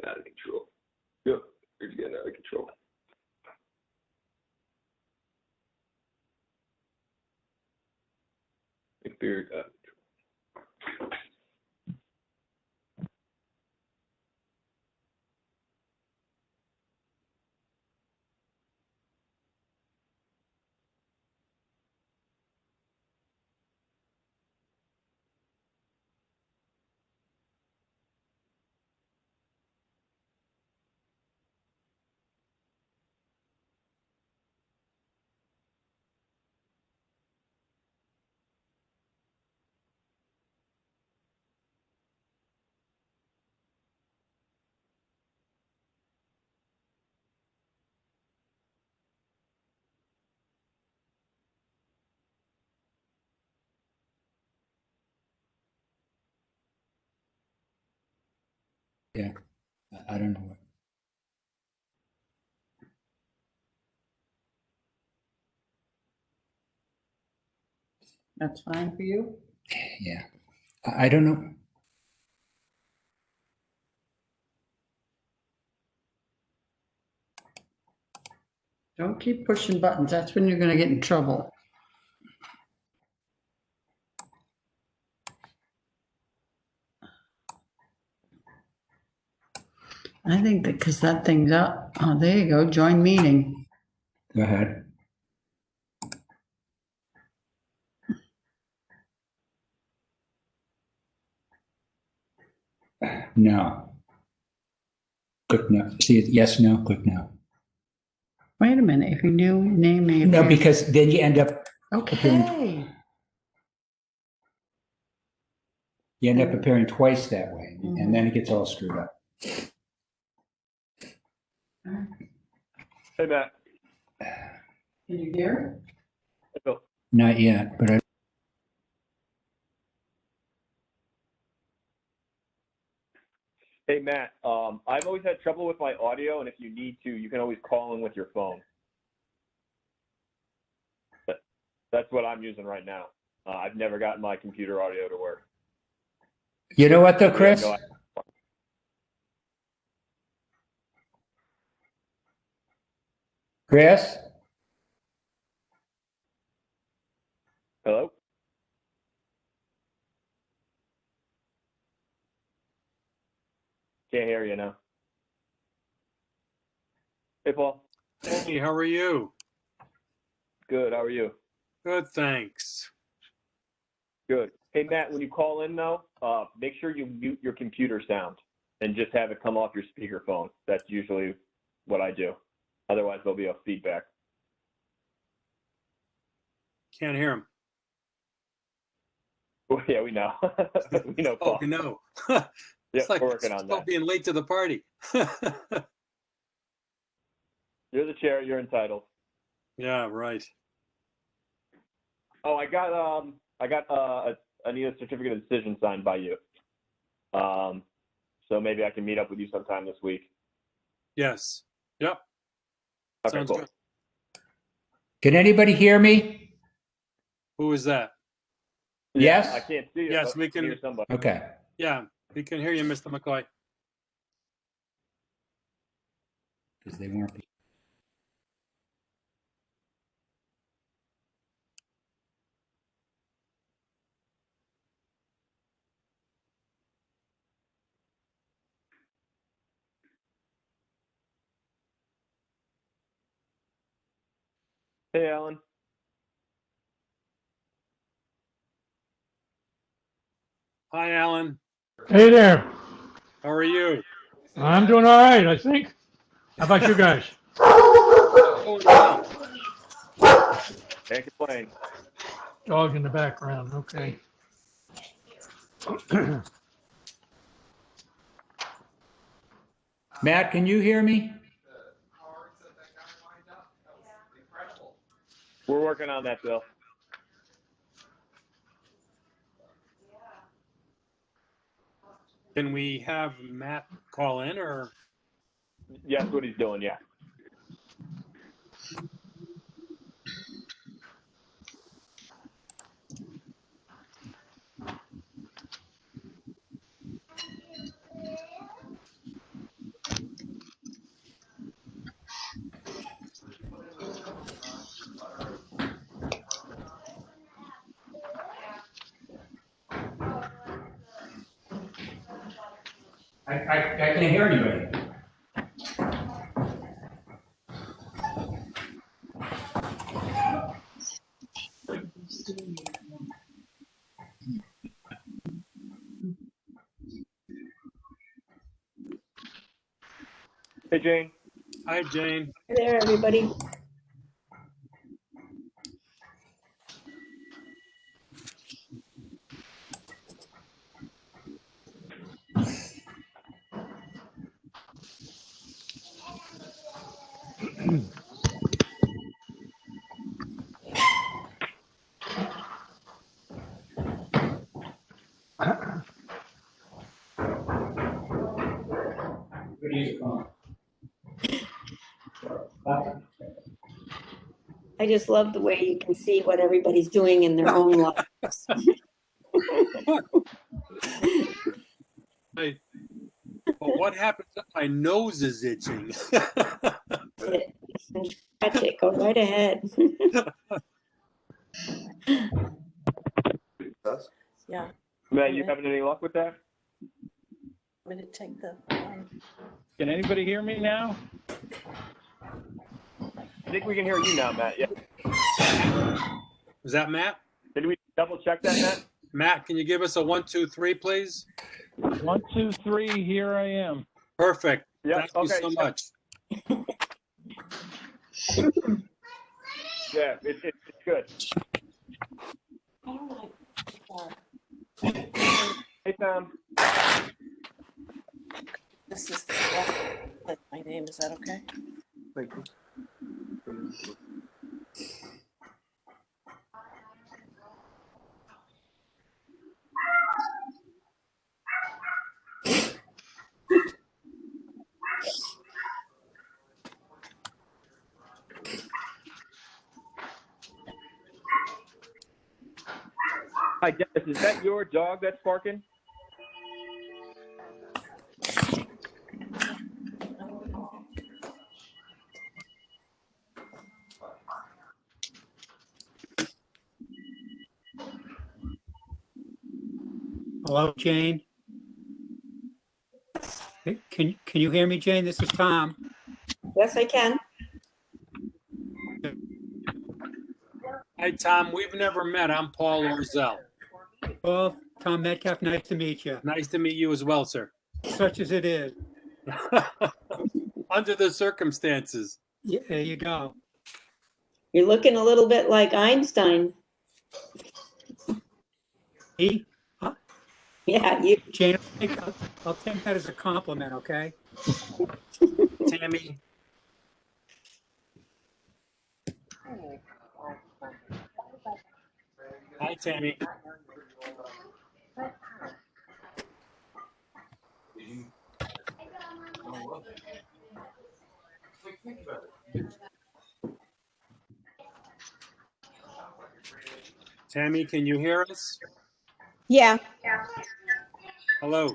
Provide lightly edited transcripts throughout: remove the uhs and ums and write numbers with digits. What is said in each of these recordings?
out of control. Yep, it's getting out of control. Experience out of control. Yeah, I don't know what. That's fine for you? Yeah, I don't know. Don't keep pushing buttons. That's when you're going to get in trouble. I think that because that thing's up. Oh, there you go. Join meeting. Go ahead. No. Click no. See it? Yes, no. Click no. Wait a minute. If you do, name may No, appear. because then you end up Okay. appearing twice that way, and then it gets all screwed up. Hey, Matt. Can you hear? Hey, Bill. Not yet, but Hey, Matt. I've always had trouble with my audio, and if you need to, you can always call in with your phone. That's what I'm using right now. I've never gotten my computer audio to work. you know what though, Chris? No, Chris? Hello? Can't hear you now. Hey, Paul. Hey, how are you? Good. How are you? Good, thanks. Good. Hey, Matt, when you call in, though, make sure you mute your computer sound and just have it come off your speakerphone. That's usually what I do. Otherwise, there'll be a feedback. Can't hear him. Oh, yeah, we know. We know, Paul. Oh, no. Yeah, It's like we're working on about that. being late to the party. You're the chair. You're entitled. Yeah, right. Oh, I got I need a certificate of decision signed by you. So maybe I can meet up with you sometime this week. Yes. Yep. Okay, Sounds cool. good. Can anybody hear me? Who is that? Yeah, Yes? I can't see it. Yes, but we I can. hear somebody. Okay. Yeah, we can hear you, Mr. McCoy. Because they weren't. Hey, Alan. Hi, Alan. Hey there. How are you? I'm doing all right, I think. How about you guys? Going well. Can't complain. Dog in the background. Okay. Matt, can you hear me? We're working on that, Bill. Can we have Matt call in or? Yeah, that's what he's doing. Yeah. I can't hear anybody. Hey, Jane. Hi, Jane. Hi there, everybody. Good use of phone. I just love the way you can see what everybody's doing in their own lives. Hey, but what happens if my nose is itching? Scratch it, go right ahead. Yeah, Matt, you having any luck with that? I'm gonna take the. Can anybody hear me now? I think we can hear you now, Matt. Yeah. Is that Matt? Did we double check that, Matt? Matt, can you give us a 1, 2, 3, please? 1, 2, 3, here I am. Perfect. Yeah. Thank you so much. Yeah, it's good. All Hey, Tom. This is my name. Is that okay? Thank you. Hi, Dennis. Is that your dog that's barking? Hello, Jane. Hey, can you hear me, Jane? This is Tom. Yes, I can. Hi, Tom. We've never met. I'm Paul Orzel. Well, Tom Metcalf, nice to meet you. Nice to meet you as well, sir. Such as it is. Under the circumstances. Yeah, there you go. You're looking a little bit like Einstein. Me? Yeah, you. Jane, I'll take that as a compliment, okay? Tammy. Hi, Tammy. Tammy, can you hear us? Yeah. Hello.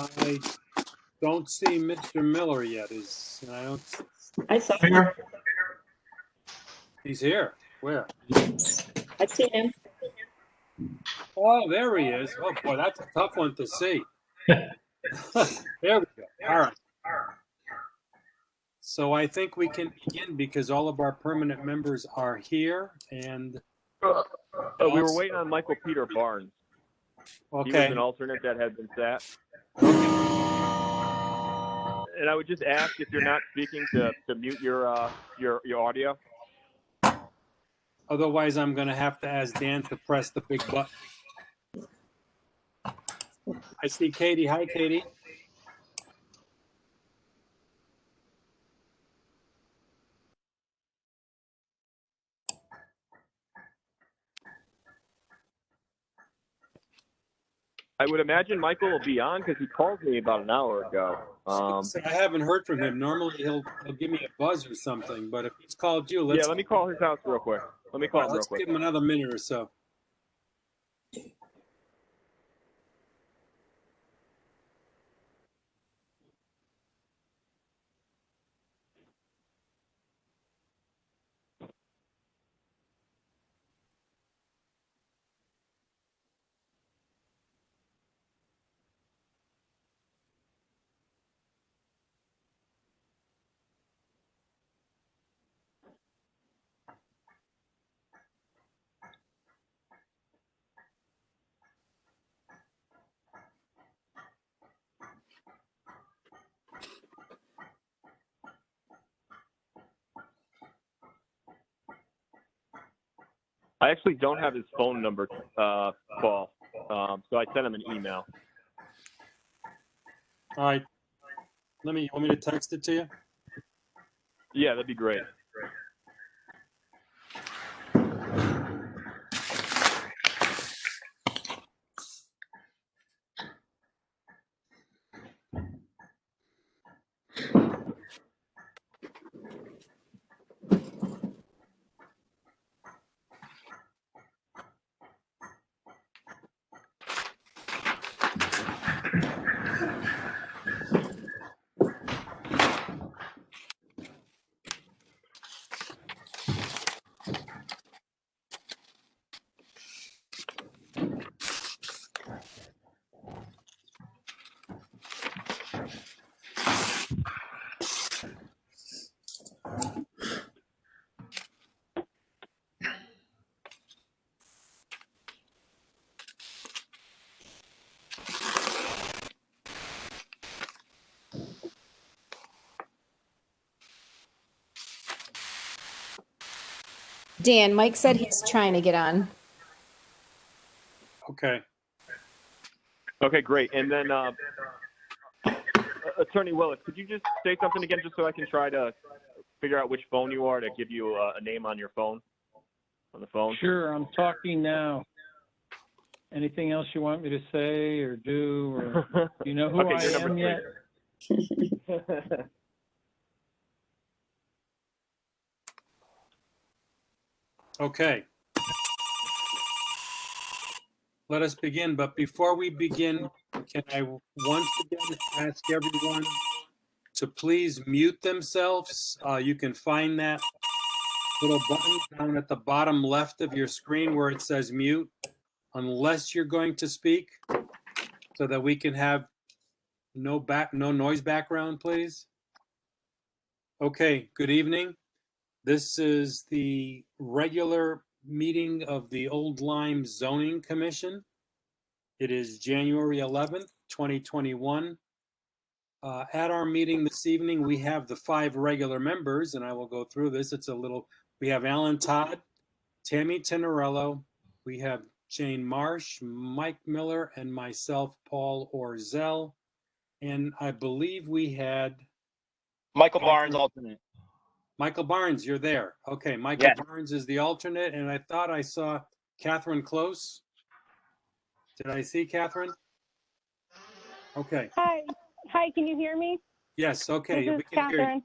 I don't see Mr. Miller yet. I saw him. He's here. Where? I've seen him. Oh, there he is. Oh boy, that's a tough one to see. There we go. All right. So I think we can begin because all of our permanent members are here and We were waiting on Michael Peter Barnes. He was okay. an alternate that had been sat. And I would just ask if you're not speaking to mute your audio. Otherwise, I'm going to have to ask Dan to press the big button. I see Katie. Hi, Katie. I would imagine Michael will be on because he called me about an hour ago. I haven't heard from him. Normally he'll give me a buzz or something, but if he's called you, Yeah, let me call his house real quick. Let me call him real let's quick. give him another minute or so. I actually don't have his phone number, Paul. So I sent him an email. All right. You want me to text it to you? Yeah, that'd be great. Dan, Mike said he's trying to get on. Okay. Okay, great. And then, Attorney Willis, could you just say something again just so I can try to figure out which phone you are to give you a name on your phone, on the phone? Sure, I'm talking now. Anything else you want me to say or do, or do you know who Okay, I you're number am three. yet? Okay. Let us begin, but before we begin, can I once again ask everyone to please mute themselves? You can find that little button down at the bottom left of your screen where it says mute, unless you're going to speak, so that we can have no noise background, please. Okay, good evening. This is the regular meeting of the Old Lyme Zoning Commission. It is January 11th, 2021. At our meeting this evening, we have the 5 regular members, and I will go through this. We have Alan Todd, Tammy Tenorello, we have Jane Marsh, Mike Miller, and myself, Paul Orzel. And I believe we had Michael Barnes, alternate. Michael Barnes, you're there. Okay, Michael Yes. Barnes is the alternate, and I thought I saw Catherine Close. Did I see Catherine? Okay. Hi, can you hear me? Yes, okay. This is Catherine.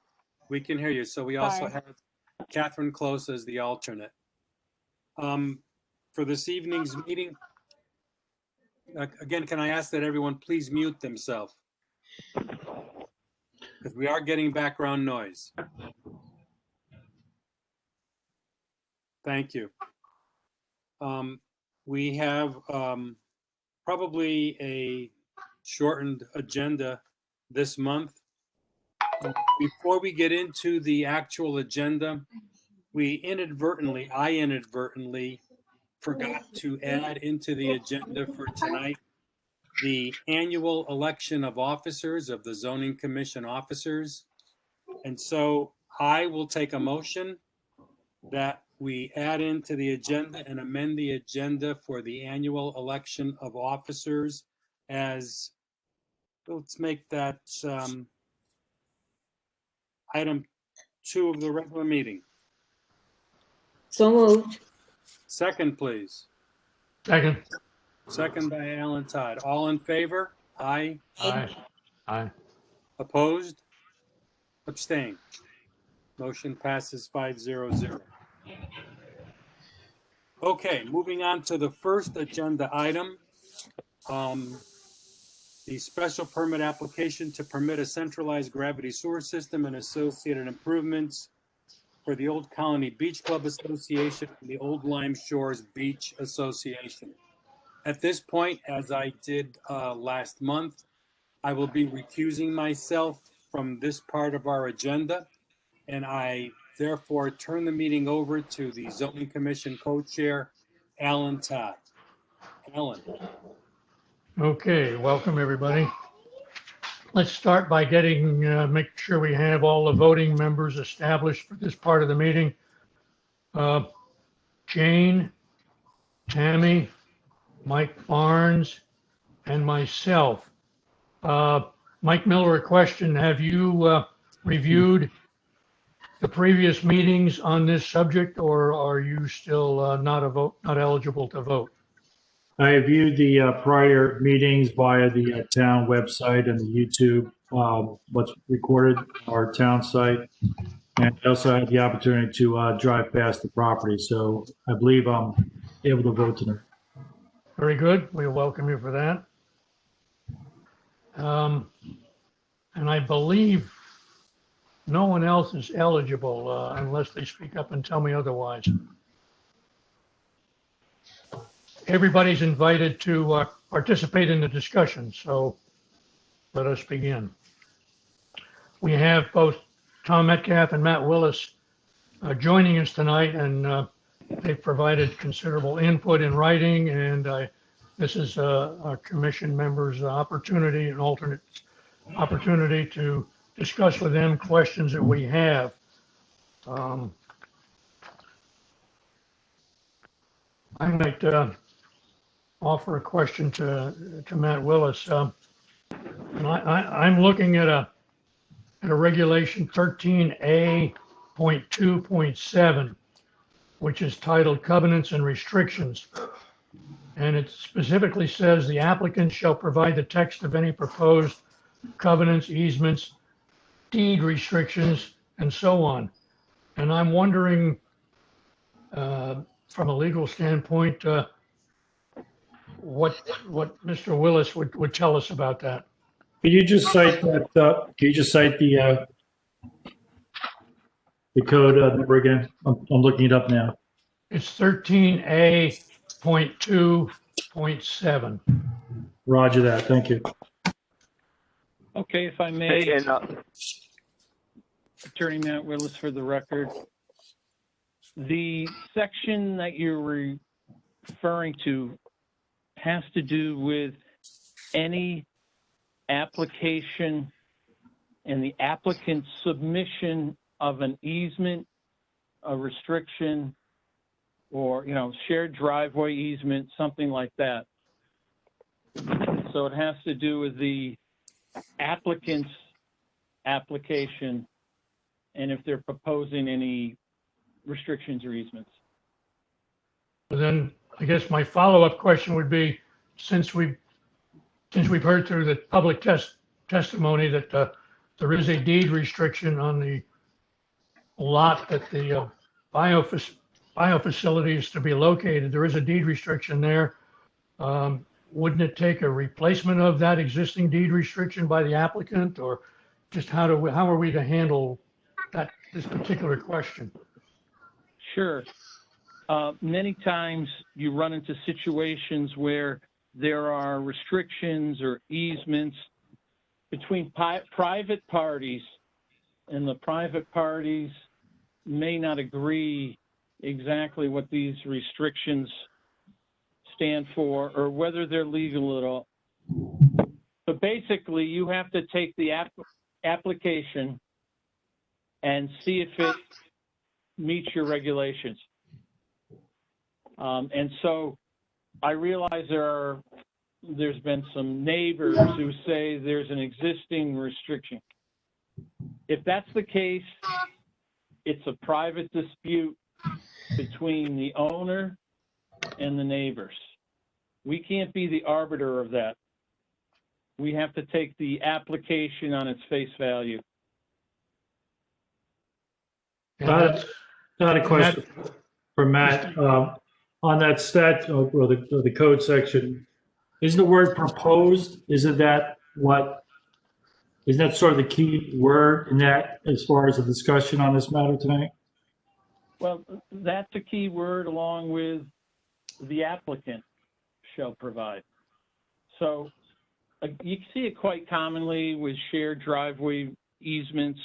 We can hear you. So we also Sorry. have Catherine Close as the alternate. For this evening's meeting, again, can I ask that everyone please mute themselves? Because we are getting background noise. Thank you. We have probably a shortened agenda this month. Before we get into the actual agenda, I inadvertently forgot to add into the agenda for tonight the annual election of officers of the Zoning Commission officers. And so I will take a motion that we add into the agenda and amend the agenda for the annual election of officers as, let's make that item 2 of the regular meeting. So moved. Second, please. Second. Second by Alan Todd. All in favor? Aye. Aye. Aye. Opposed? Abstain. Motion passes 500. Okay, moving on to the first agenda item. The special permit application to permit a centralized gravity sewer system and associated improvements for the Old Colony Beach Club Association and the Old Lime Shores Beach Association. At this point, as I did last month, I will be recusing myself from this part of our agenda, and I therefore turn the meeting over to the Zoning Commission Co-Chair, Alan Todd. Alan. Okay, welcome, everybody. Let's start by make sure we have all the voting members established for this part of the meeting. Jane, Tammy, Mike Barnes, and myself. Mike Miller, a question. Have you reviewed the previous meetings on this subject, or are you still not eligible to vote? I viewed the prior meetings via the town website and the YouTube, what's recorded on our town site. And I also had the opportunity to drive past the property. So I believe I'm able to vote tonight. Very good. We welcome you for that. And I believe no one else is eligible unless they speak up and tell me otherwise. Everybody's invited to participate in the discussion, so let us begin. We have both Tom Metcalf and Matt Willis joining us tonight, and they've provided considerable input in writing, and this is our commission members' opportunity, an alternate opportunity to discuss with them questions that we have. I might offer a question to Matt Willis. And I'm looking at a regulation 13A.2.7, which is titled Covenants and Restrictions. And it specifically says the applicant shall provide the text of any proposed covenants, easements, deed restrictions, and so on. And I'm wondering, from a legal standpoint, what Mr. Willis would tell us about that. Can you just cite that? Can you just cite the code number again? I'm looking it up now. It's 13A.2.7. Roger that. Thank you. Okay, if I may, Hey, and Attorney Matt Willis for the record. The section that you're referring to has to do with any application and the applicant's submission of an easement, a restriction, or, shared driveway easement, something like that. So it has to do with the applicant's application and if they're proposing any restrictions or easements. Then I guess my follow-up question would be, since we've heard through the public testimony that there is a deed restriction on the lot that the biofacility is to be located, there is a deed restriction there. Wouldn't it take a replacement of that existing deed restriction by the applicant, or just how are we to handle this particular question? Sure. Many times you run into situations where there are restrictions or easements between private parties, and the private parties may not agree exactly what these restrictions stand for or whether they're legal at all. So basically, you have to take the application and see if it meets your regulations. And so I realize there's been some neighbors who say there's an existing restriction. If that's the case, it's a private dispute between the owner and the neighbors. We can't be the arbiter of that. We have to take the application on its face value. And I that's- had a question for Matt. On that stat, or the code section, isn't the word proposed, isn't that sort of the key word in that as far as the discussion on this matter tonight? Well, that's a key word along with the applicant shall provide. So you see it quite commonly with shared driveway easements.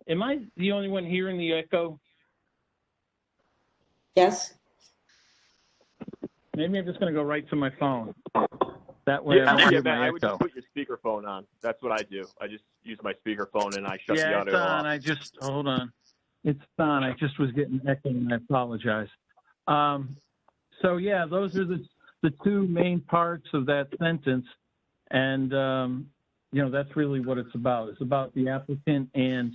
Am I the only one hearing the echo? Yes? Maybe I'm just going to go right to my phone. That way I Yeah, don't yeah, hear man, my I would echo. just put your speakerphone on. That's what I do. I just use my speakerphone and I shut the Yeah, it's audio on. off. Hold on. It's on. I just was getting echo and I apologize. So yeah, those are the two main parts of that sentence. And, you know, that's really what it's about. It's about the applicant and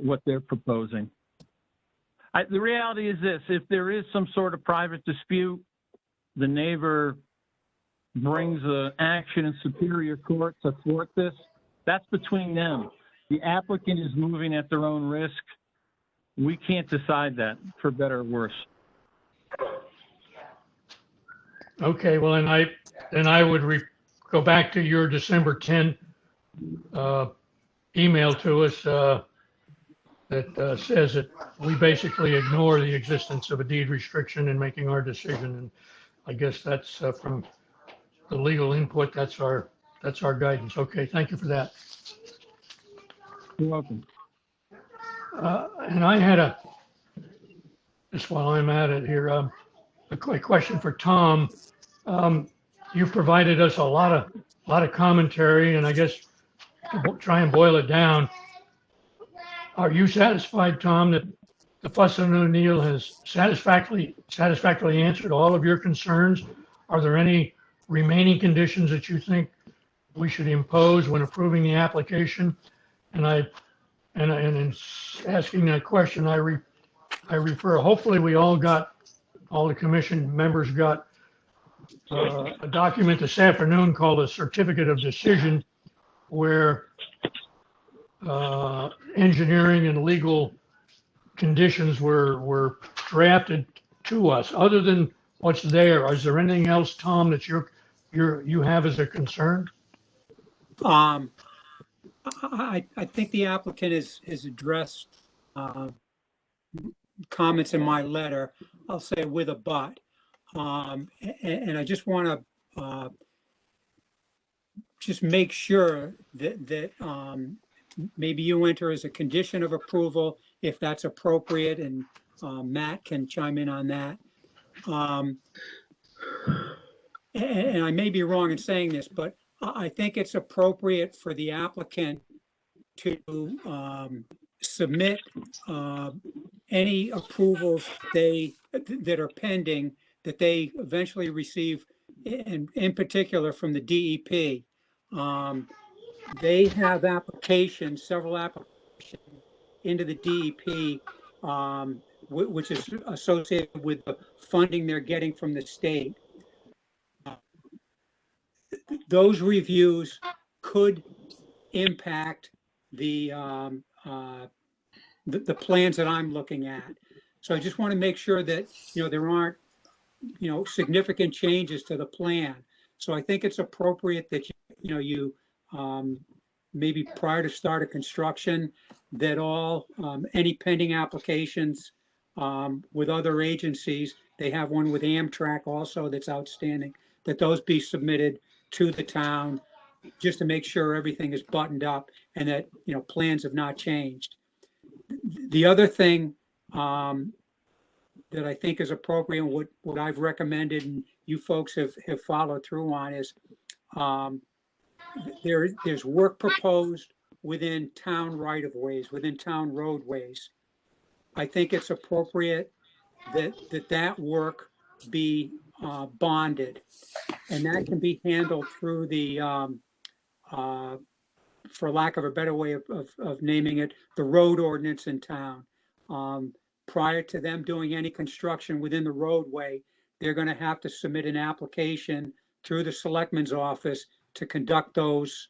what they're proposing. The reality is this: if there is some sort of private dispute, the neighbor brings an action in Superior Court to thwart this, that's between them. The applicant is moving at their own risk. We can't decide that, for better or worse. Okay, well, and I would go back to your December 10 email to us that says that we basically ignore the existence of a deed restriction in making our decision. And I guess that's from the legal input. That's our guidance. Okay, thank you for that. You're welcome. And I had just while I'm at it here, a quick question for Tom. You've provided us a lot of commentary, and I guess to try and boil it down, are you satisfied, Tom, that the Fuss and O'Neill has satisfactorily answered all of your concerns? Are there any remaining conditions that you think we should impose when approving the application? And in asking that question, I refer, hopefully all the commission members got a document this afternoon called a certificate of decision, where engineering and legal conditions were drafted to us. Other than what's there, is there anything else, Tom, that you have as a concern? I think the applicant has addressed comments in my letter. I'll say with a but. And I just want to just make sure that maybe you enter as a condition of approval if that's appropriate, and Matt can chime in on that. And I may be wrong in saying this, but I think it's appropriate for the applicant to submit any approvals that are pending that they eventually receive, and in particular from the DEP. They have applications, several applications into the DEP, which is associated with the funding they're getting from the state. Those reviews could impact the plans that I'm looking at. So I just want to make sure that, there aren't, significant changes to the plan. So I think it's appropriate that you maybe prior to start of construction, that any pending applications with other agencies, they have one with Amtrak also that's outstanding, that those be submitted to the town just to make sure everything is buttoned up and that, plans have not changed. The other thing that I think is appropriate, and what I've recommended and you folks have followed through on, is there's work proposed within town right-of-ways, within town roadways. I think it's appropriate that work be bonded, and that can be handled through the, for lack of a better way of naming it, the road ordinance in town. Prior to them doing any construction within the roadway, they're going to have to submit an application through the selectman's office to conduct those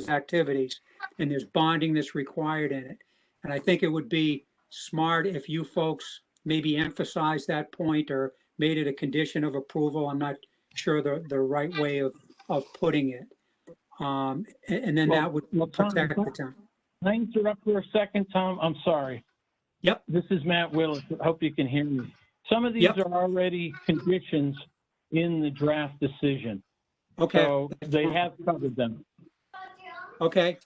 activities. And there's bonding that's required in it. And I think it would be smart if you folks maybe emphasize that point or made it a condition of approval. I'm not sure the right way of putting it. And then that would Tom, protect the town. Can I interrupt for a second, Tom? I'm sorry. Yep. This is Matt Willis. I hope you can hear me. Some of these are already conditions in the draft decision. Okay. So they have covered them. Okay,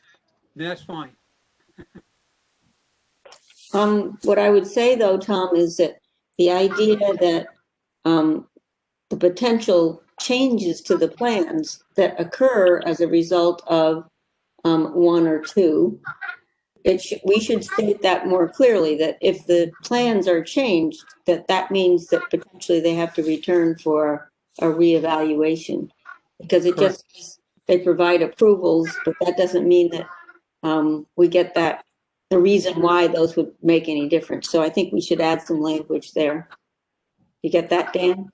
that's fine. What I would say though, Tom, is that the idea that the potential changes to the plans that occur as a result of one or two, we should state that more clearly, that if the plans are changed, that means that potentially they have to return for a reevaluation. Because it just, they provide approvals, but that doesn't mean that we get that, the reason why those would make any difference. So I think we should add some language there. You get that, Dan?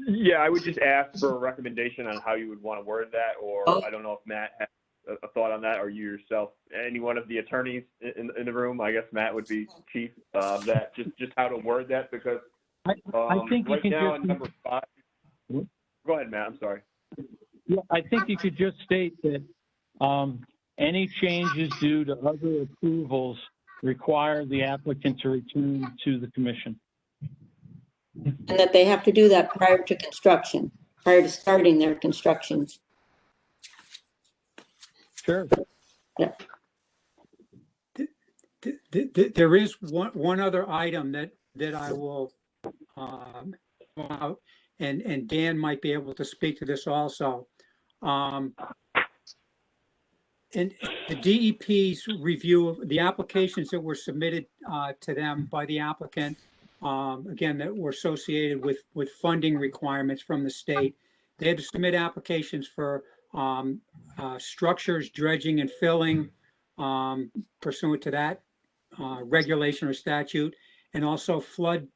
Yeah, I would just ask for a recommendation on how you would want to word that, or I don't know if Matt has a thought on that, or you yourself, any one of the attorneys in the room. I guess Matt would be chief of that, just how to word that, because I think you right can now just, on number 5. Go ahead, Matt, I'm sorry. yeah, I think you could just state that any changes due to other approvals require the applicant to return to the commission. And that they have to do that prior to construction, prior to starting their construction. Sure. Yeah. There is one other item that I will point out, and Dan might be able to speak to this also. And the DEP's review of the applications that were submitted to them by the applicant, again, that were associated with funding requirements from the state. They had to submit applications for structures, dredging and filling pursuant to that regulation or statute, and also flood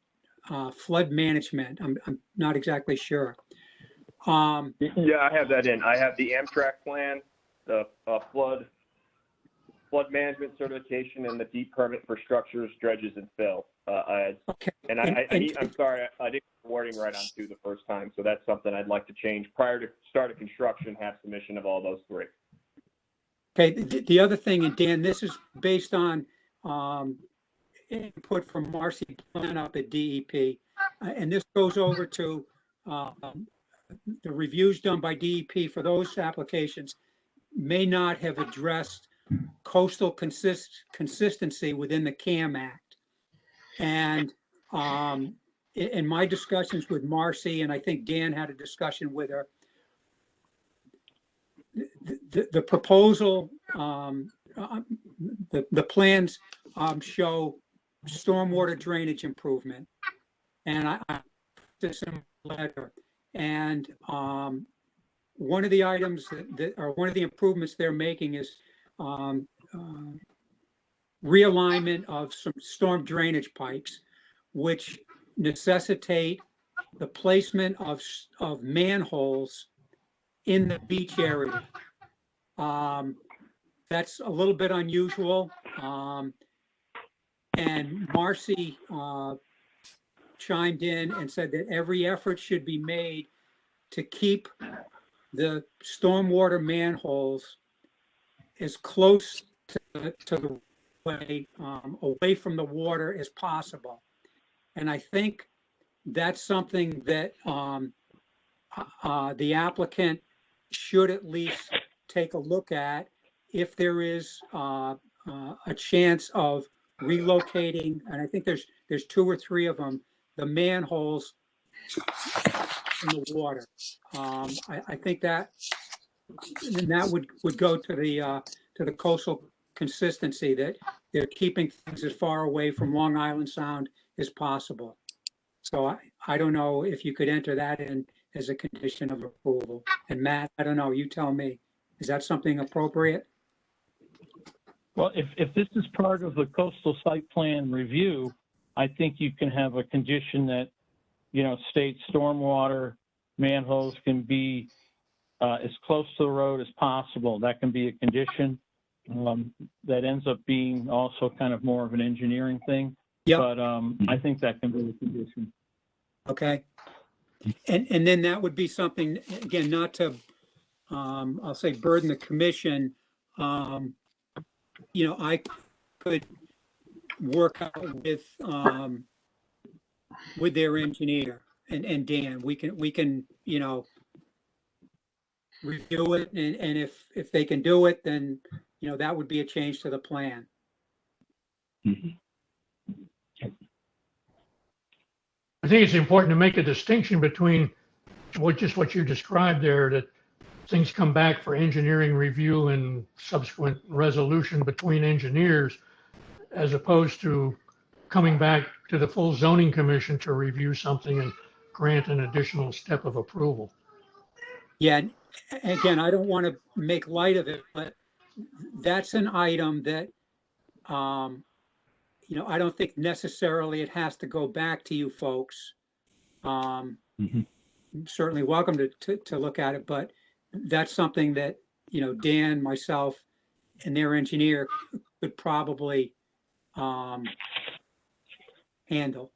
management. I'm not exactly sure. Yeah, I have that in. I have the Amtrak plan, the flood management certification, and the deep permit for structures, dredges, and fill. Okay. And I'm sorry, I didn't get the wording right on 2 the first time, so that's something I'd like to change. Prior to start of construction, have submission of all those 3. Okay, the other thing, and Dan, this is based on input from Marcy Glenn up at DEP, and this goes over to the reviews done by DEP for those applications may not have addressed coastal consistency within the CAM Act. And in my discussions with Marcy, and I think Dan had a discussion with her, the proposal, the plans show stormwater drainage improvement. And I this in a letter. And one of the items one of the improvements they're making is realignment of some storm drainage pipes, which necessitate the placement of manholes in the beach area. That's a little bit unusual. And Marcy chimed in and said that every effort should be made to keep the stormwater manholes as close to the way, away from the water as possible. And I think that's something that the applicant should at least take a look at if there is a chance of relocating, and I think there's 2 or 3 of them, the manholes in the water. I think that would go to the coastal consistency, that they're keeping things as far away from Long Island Sound as possible. So I don't know if you could enter that in as a condition of approval. And Matt, I don't know, you tell me, is that something appropriate? Well, if this is part of the coastal site plan review, I think you can have a condition that, state stormwater manholes can be as close to the road as possible. That can be a condition. That ends up being also kind of more of an engineering thing. Yep. But I think that can be a condition. Okay. And then that would be something, again, not to, I'll say burden the commission. I could work out with their engineer and Dan. We can, review it, and if they can do it, then, that would be a change to the plan. I think it's important to make a distinction between what you described there, that things come back for engineering review and subsequent resolution between engineers, as opposed to coming back to the full zoning commission to review something and grant an additional step of approval. Yeah, again, I don't want to make light of it, but that's an item that, I don't think necessarily it has to go back to you folks. Certainly welcome to look at it, but that's something that, Dan, myself, and their engineer could probably handle.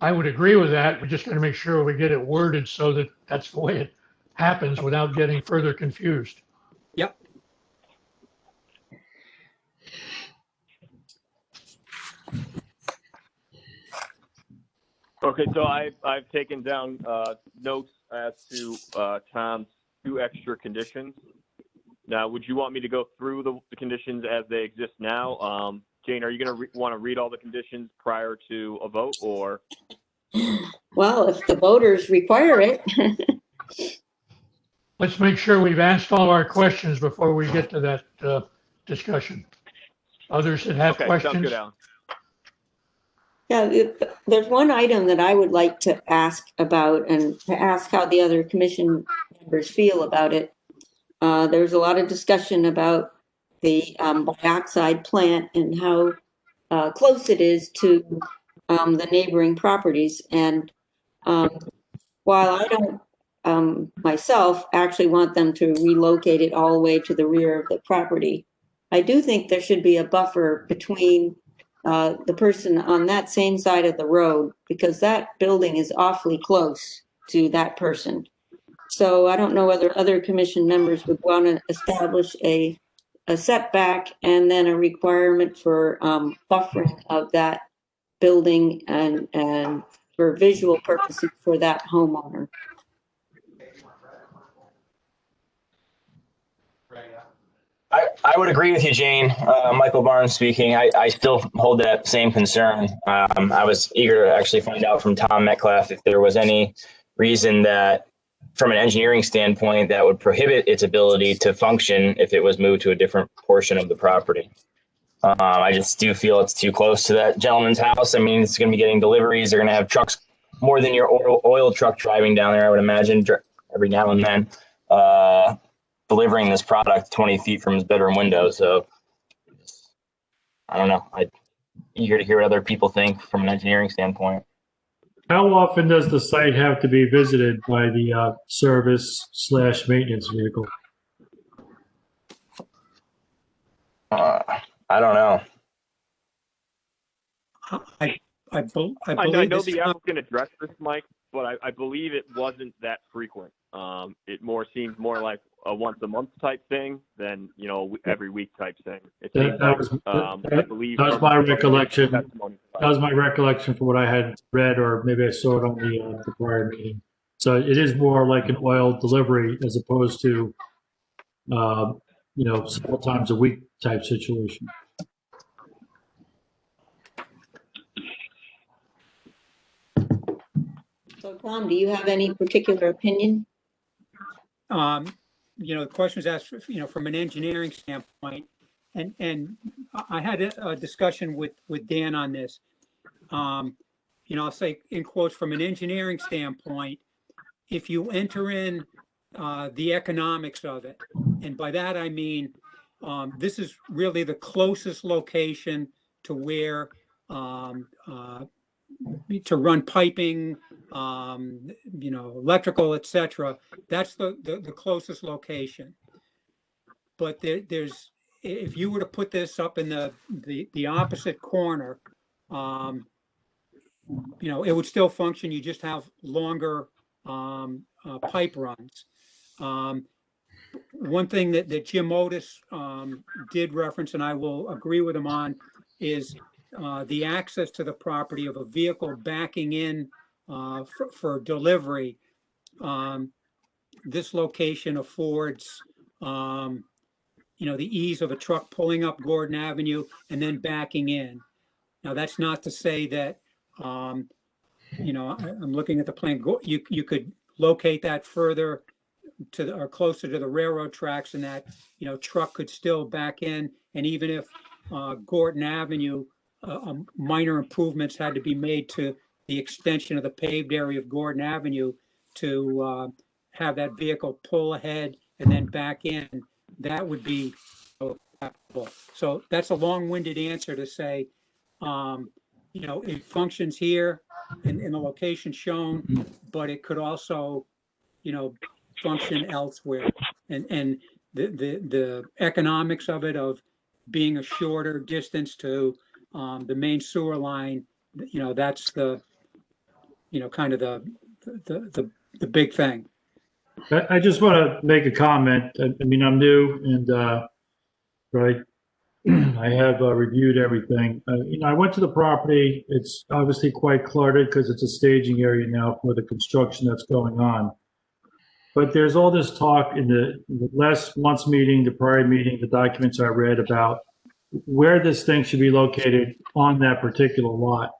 I would agree with that. We just got to make sure we get it worded so that that's the way it happens without getting further confused. Yep. Okay, so I've taken down notes as to Tom's 2 extra conditions. Now, would you want me to go through the conditions as they exist now? Jane, are you going to want to read all the conditions prior to a vote, or? Well, if the voters require it. Let's make sure we've asked all our questions before we get to that discussion. Others that have questions? Sounds good, Alan. Yeah, there's one item that I would like to ask about, and to ask how the other commission members feel about it. There's a lot of discussion about the dioxide plant and how close it is to the neighboring properties. And while I don't myself actually want them to relocate it all the way to the rear of the property, I do think there should be a buffer between the person on that same side of the road, because that building is awfully close to that person. So I don't know whether other commission members would want to establish a setback and then a requirement for buffering of that building and for visual purposes for that homeowner. I would agree with you, Jane. Michael Barnes speaking. I still hold that same concern. I was eager to actually find out from Tom Metcalf if there was any reason that, from an engineering standpoint, that would prohibit its ability to function if it was moved to a different portion of the property. I just do feel it's too close to that gentleman's house. I mean, it's going to be getting deliveries. They're going to have trucks, more than your oil truck driving down there, I would imagine, every now and then. Delivering this product 20 feet from his bedroom window. So I don't know. I'm eager to hear what other people think from an engineering standpoint. How often does the site have to be visited by the service/maintenance vehicle? I don't know. I I believe know this the applicant addressed this, Mike, but I believe it wasn't that frequent. It seems more like a once a month type thing than, every week type thing. It seems I believe that was my recollection. That was my recollection from what I had read, or maybe I saw it on the prior meeting. So it is more like an oil delivery as opposed to, several times a week type situation. So Tom, do you have any particular opinion? The question was asked, from an engineering standpoint, and I had a discussion with Dan on this. I'll say in quotes, from an engineering standpoint, if you enter in the economics of it, and by that I mean, this is really the closest location to where to run piping, electrical, etc. That's the closest location. But there's, if you were to put this up in the opposite corner, it would still function. You just have longer pipe runs. One thing that Jim Otis did reference, and I will agree with him on, is the access to the property of a vehicle backing in for delivery. This location affords, the ease of a truck pulling up Gordon Avenue and then backing in. Now, that's not to say that, I'm looking at the plan, you could locate that further or closer to the railroad tracks, and that, truck could still back in. And even if Gordon Avenue, minor improvements had to be made to the extension of the paved area of Gordon Avenue to have that vehicle pull ahead and then back in, that would be acceptable. So that's a long-winded answer to say, it functions here in the location shown, but it could also, function elsewhere. And the economics of it, of being a shorter distance to the main sewer line, that's the, kind of the big thing. I just want to make a comment. I mean, I'm new and, right, I have reviewed everything. I went to the property. It's obviously quite cluttered because it's a staging area now for the construction that's going on. But there's all this talk in the last month's meeting, the prior meeting, the documents I read about where this thing should be located on that particular lot.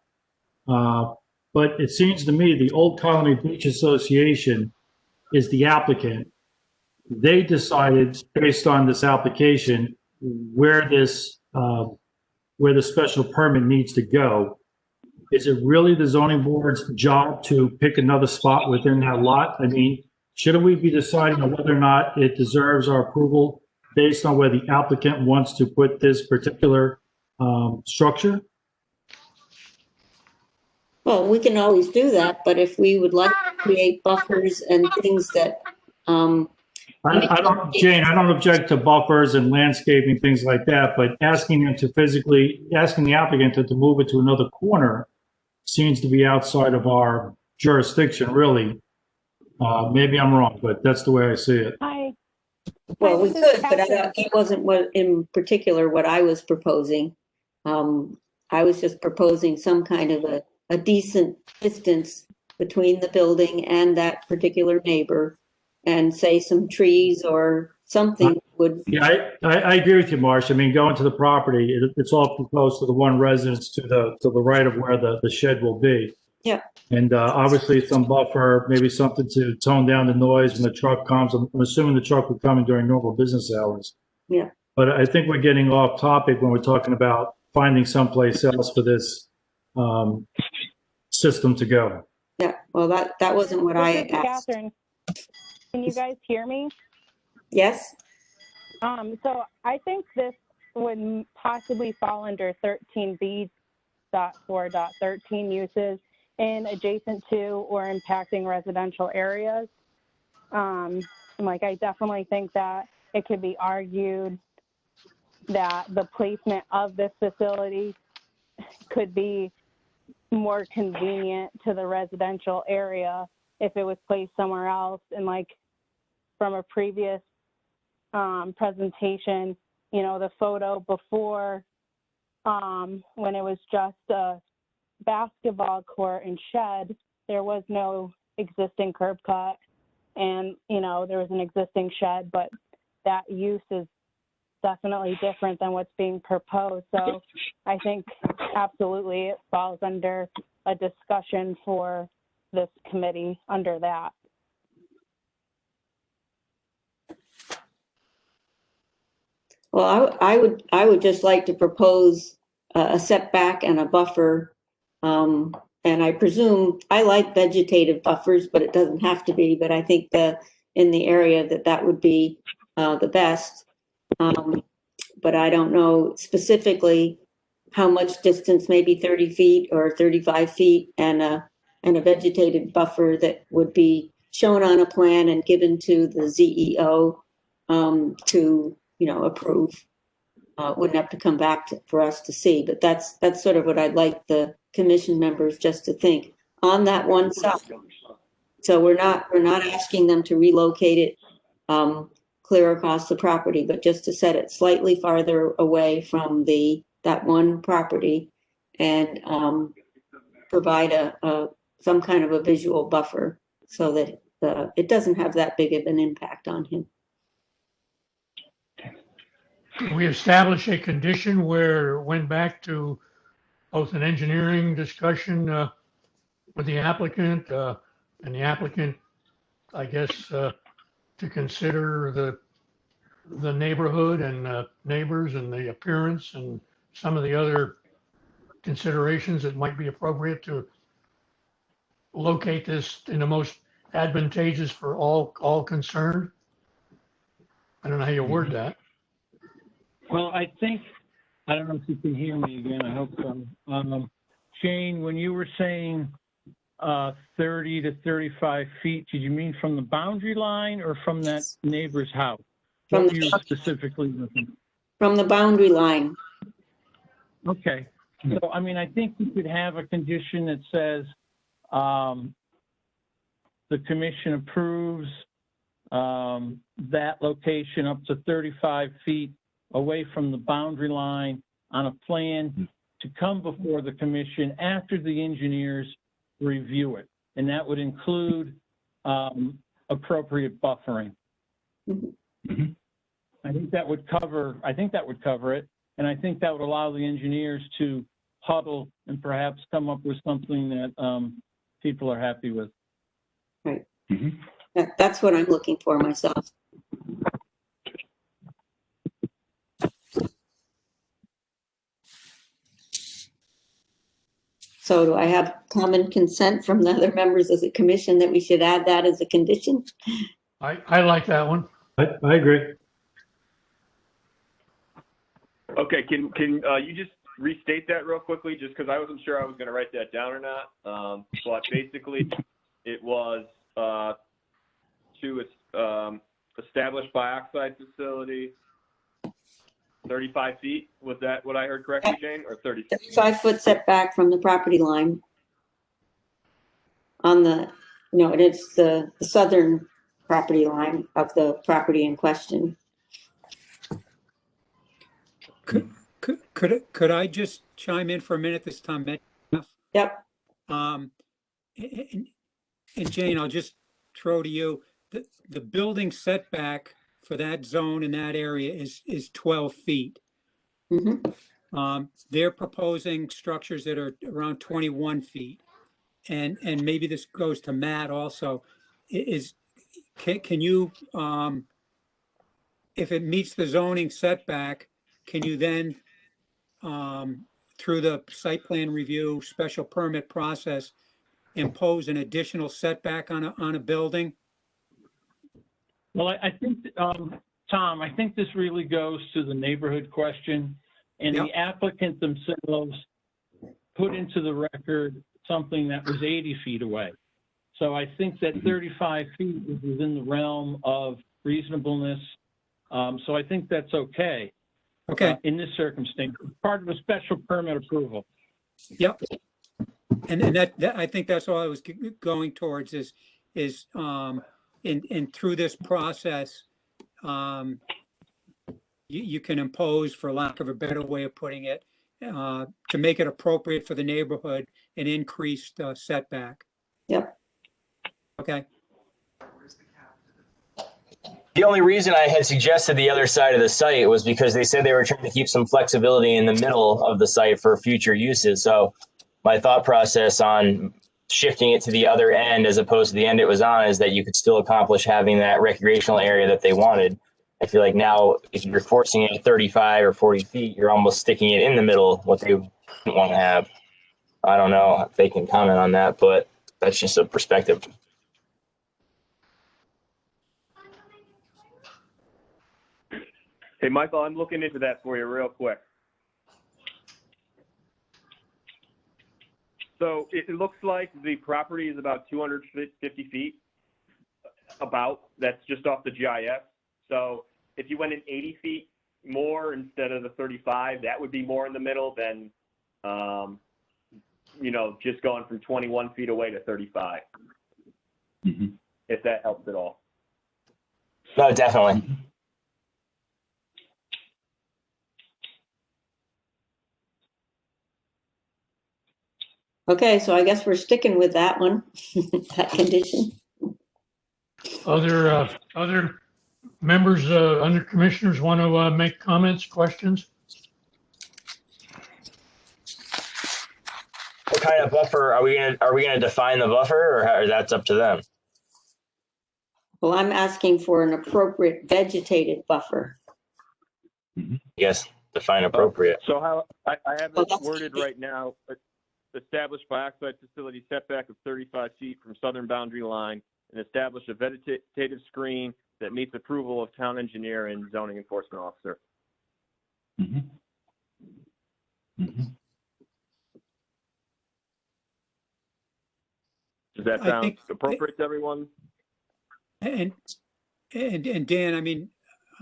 But it seems to me the Old Colony Beach Association is the applicant. They decided based on this application where the special permit needs to go. Is it really the zoning board's job to pick another spot within that lot? I mean, shouldn't we be deciding on whether or not it deserves our approval based on where the applicant wants to put this particular structure? Well, we can always do that, but if we would like to create buffers and things that, Jane, I don't object to buffers and landscaping, things like that, but asking the applicant to move it to another corner seems to be outside of our jurisdiction, really. Maybe I'm wrong, but that's the way I see it. Hi. Well, we could, but it wasn't what in particular what I was proposing. I was just proposing some kind of a decent distance between the building and that particular neighbor, and say some trees or something would. Yeah, I agree with you, Marsh. I mean, going to the property, it's awfully close to the one residence to the right of where the shed will be. Yeah. And obviously some buffer, maybe something to tone down the noise when the truck comes. I'm assuming the truck will come in during normal business hours. Yeah. But I think we're getting off topic when we're talking about finding someplace else for this system to go. Yeah, well, that wasn't what I asked. Catherine, can you guys hear me? Yes? So I think this would possibly fall under 13B.4.13 uses in adjacent to or impacting residential areas. I definitely think that it could be argued that the placement of this facility could be more convenient to the residential area if it was placed somewhere else. And from a previous presentation, the photo before when it was just a basketball court and shed, there was no existing curb cut, and there was an existing shed, but that use is definitely different than what's being proposed. So I think absolutely it falls under a discussion for this committee under that. Well, I would just like to propose a setback and a buffer. And I presume I like vegetative buffers, but it doesn't have to be. But I think in the area that would be the best. But I don't know specifically how much distance, maybe 30 feet or 35 feet, and a vegetated buffer that would be shown on a plan and given to the ZEO to, approve. Wouldn't have to come back for us to see, but that's sort of what I'd like the commission members just to think on that one side. So we're not asking them to relocate it clear across the property, but just to set it slightly farther away from that one property and provide some kind of a visual buffer so that it doesn't have that big of an impact on him. We established a condition where it went back to both an engineering discussion with the applicant and the applicant, I guess, to consider the neighborhood and neighbors and the appearance and some of the other considerations that might be appropriate to locate this in the most advantageous for all concerned. I don't know how you word that. Well, I don't know if you can hear me again. I hope so. Jane, when you were saying 30 to 35 feet, did you mean from the boundary line or from that neighbor's house? From what were you specifically looking? From the boundary line. Okay. So, I mean, I think we could have a condition that says the commission approves that location up to 35 feet away from the boundary line on a plan to come before the commission after the engineers review it. And that would include appropriate buffering. Mm-hmm. I think that would cover it. And I think that would allow the engineers to huddle and perhaps come up with something that people are happy with. Right. Mm-hmm. That's what I'm looking for myself. So do I have common consent from the other members of the commission that we should add that as a condition? I like that one. I agree. Okay, can you just restate that real quickly, just because I wasn't sure I was going to write that down or not. But basically, it was to establish bioxide facility 35 feet. Was that what I heard correctly, Jane, or 30? 35-foot setback from the property line. On the, and it's the southern property line of the property in question. Could I just chime in for a minute this time? Yep. And Jane, I'll just throw to you, the building setback for that zone in that area is 12 feet. Mm-hmm. They're proposing structures that are around 21 feet. And maybe this goes to Matt also, can you, if it meets the zoning setback, can you then, through the site plan review special permit process, impose an additional setback on a building? Well, I think, Tom, I think this really goes to the neighborhood question, and Yep. the applicant themselves put into the record something that was 80 feet away. So I think that 35 feet is within the realm of reasonableness. So I think that's okay. Okay. In this circumstance, part of a special permit approval. Yep. And that I think that's all I was going towards is in through this process, you can impose, for lack of a better way of putting it, to make it appropriate for the neighborhood, an increased setback. Yep. Okay. The only reason I had suggested the other side of the site was because they said they were trying to keep some flexibility in the middle of the site for future uses. So my thought process on shifting it to the other end as opposed to the end it was on is that you could still accomplish having that recreational area that they wanted. I feel like now if you're forcing it at 35 or 40 feet, you're almost sticking it in the middle, what they want to have. I don't know if they can comment on that, but that's just a perspective. Hey, Michael, I'm looking into that for you real quick. So it looks like the property is about 250 feet. That's just off the GIS. So if you went in 80 feet more instead of the 35, that would be more in the middle than, just going from 21 feet away to 35. If that helps at all. No, definitely. Okay, so I guess we're sticking with that one, that condition. Other members, other commissioners want to make comments, questions? What kind of buffer are we gonna define the buffer, or that's up to them? Well, I'm asking for an appropriate vegetated buffer. Yes, define appropriate. So how I have Well, it that's- worded right now, established by oxide facility setback of 35 feet from southern boundary line and establish a vegetative screen that meets approval of town engineer and zoning enforcement officer. Does that I sound think- appropriate to everyone? And Dan, I mean,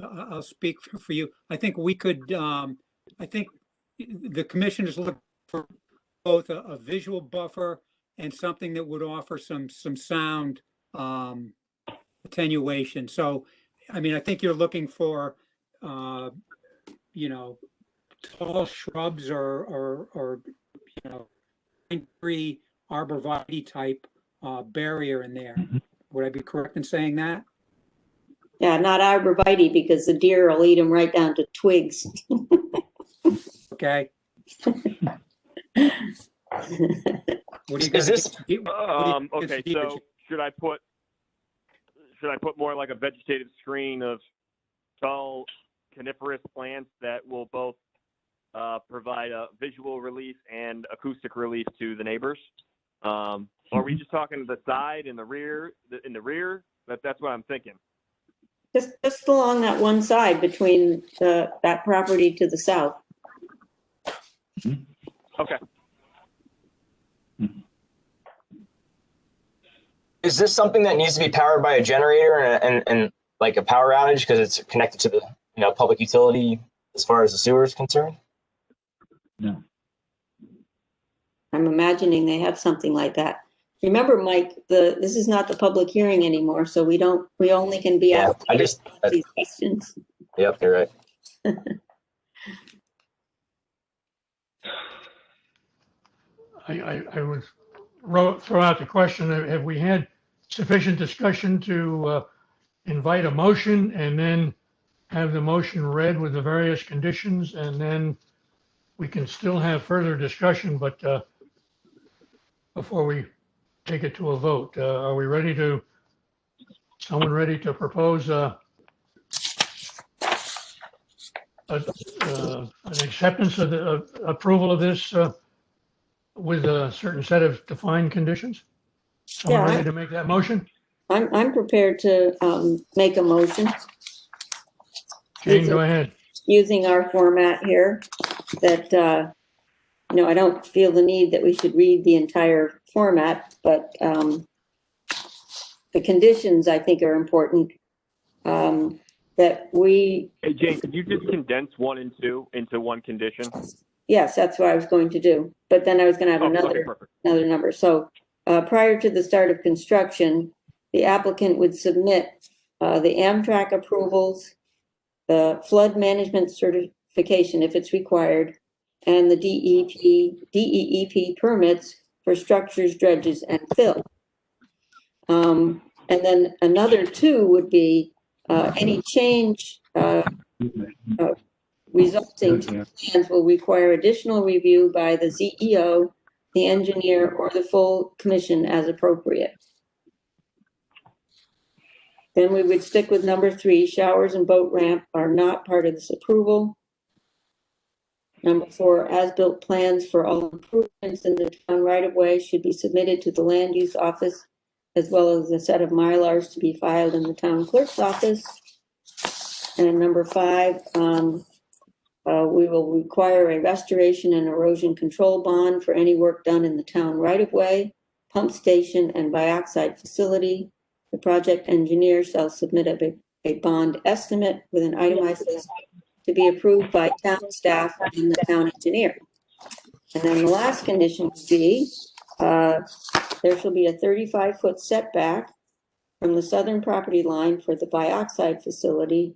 I'll speak for you. I think we could, I think the commission is looking for both a visual buffer and something that would offer some sound attenuation. So, I mean, I think you're looking for, tall shrubs or pine tree arborvitae type barrier in there. Would I be correct in saying that? Yeah, not arborvitae because the deer will eat them right down to twigs. Okay. What do you Is this- Okay, so should I put more like a vegetative screen of tall coniferous plants that will both provide a visual relief and acoustic relief to the neighbors? Are we just talking the side and the rear? In the rear, that's what I'm thinking. Just along that one side between that property to the south. Okay. Is this something that needs to be powered by a generator and like a power outage because it's connected to the public utility as far as the sewer is concerned? No. I'm imagining they have something like that. Remember, Mike, this is not the public hearing anymore, so we only can be Yeah, asking these questions. Yep, you're right. I would throw out the question, have we had sufficient discussion to invite a motion and then have the motion read with the various conditions, and then we can still have further discussion, but before we take it to a vote, are we ready to, someone ready to propose an acceptance of the approval of this with a certain set of defined conditions? Someone Yeah, ready to make that motion? I'm prepared to make a motion. Jane, go ahead. Using our format here, that, I don't feel the need that we should read the entire format, but the conditions I think are important. That we, Hey, Jane, could you just condense 1 and 2 into one condition? yes, that's what I was going to do, but then I was gonna have Okay, perfect. another number. So prior to the start of construction, the applicant would submit the Amtrak approvals, the flood management certification if it's required, and the DEEP permits for structures, dredges, and fill. And then another 2 would be any change resulting to plans will require additional review by the ZEO, the engineer, or the full commission as appropriate. Then we would stick with number 3, showers and boat ramp are not part of this approval. Number 4, as-built plans for all improvements in the town right-of-way should be submitted to the land use office, as well as a set of Mylars to be filed in the town clerk's office. And number 5, We will require a restoration and erosion control bond for any work done in the town right-of-way, pump station, and bioxide facility. The project engineer shall submit a bond estimate with an itemized list to be approved by town staff and the town engineer. And then the last condition would be, there shall be a 35-foot setback from the southern property line for the bioxide facility,